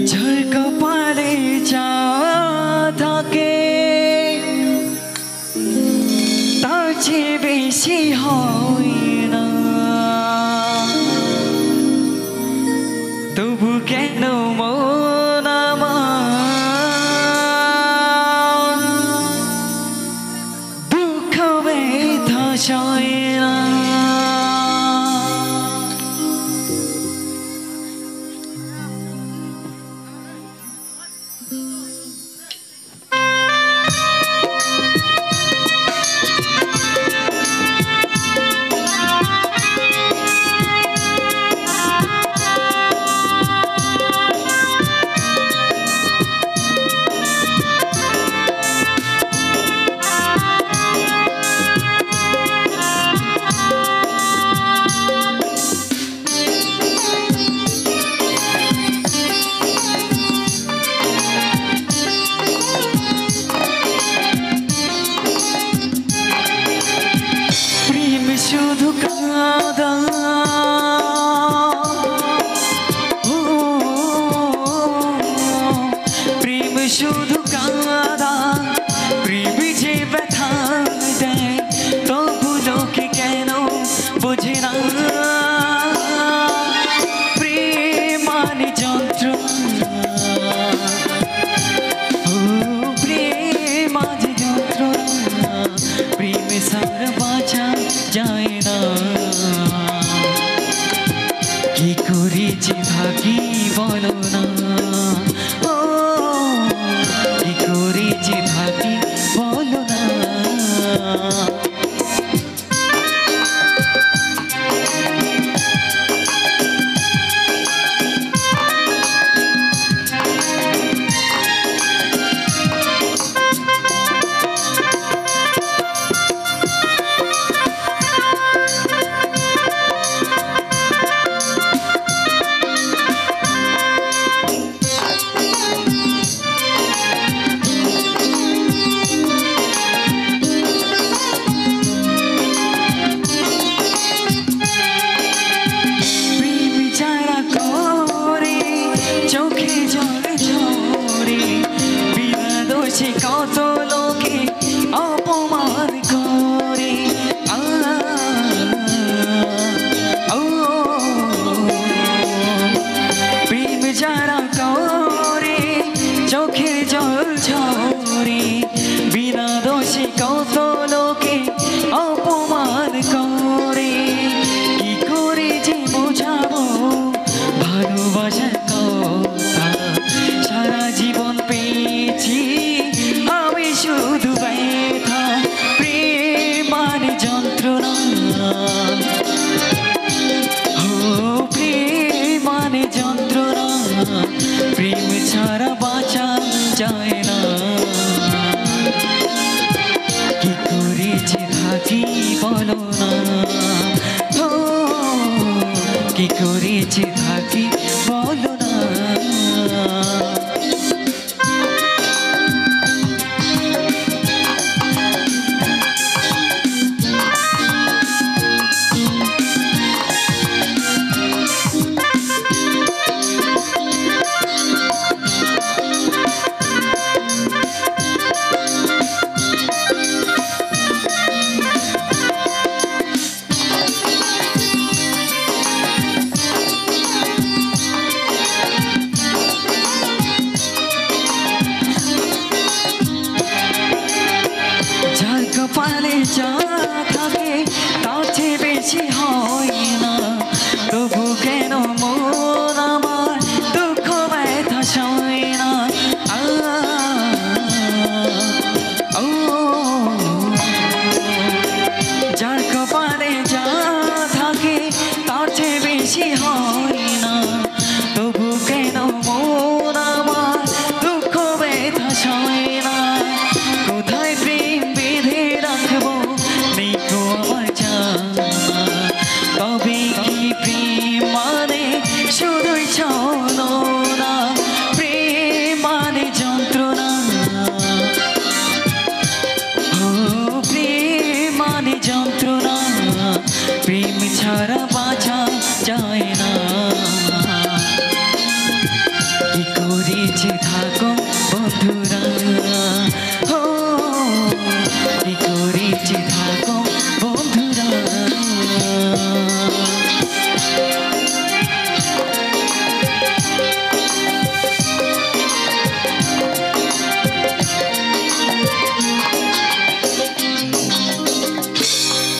ঝড় কপালে যা থাকে তার চেয়ে বেশি হয় না, তবু কেন মন আমার দুঃখ ব্যথা সয় না। শুধু কাঁদা প্রেম শুধু কাঁদা, প্রেম যে ব্যথা দেয় তবু লোকে কেন বোঝে না। প্রেম মানে যন্ত্রণা, প্রেম মানে যন্ত্রণা, প্রেম সার বাঁচা যায় না। কি করেছি থাকি বলো না, ও কি করেছি থাকি বলো না। কত লোকে অপমান করে, প্রেম যারা করে চোখের জল ঝরে, বিনা দোষে কত লোকে অপমান করে। কি করে যে বোঝাবো ভালোবাসার কথা, সারা জীবন পেয়েছি আমি শুধু ব্যথা। প্রেম মানে যন্ত্রণা, ও প্রেম মানে যন্ত্রণা, প্রেম ছাড়া বাঁচা যায় না। কি করেছি থাকি বলো না, ও কি করেছি থাকি বলো না। কপালে যা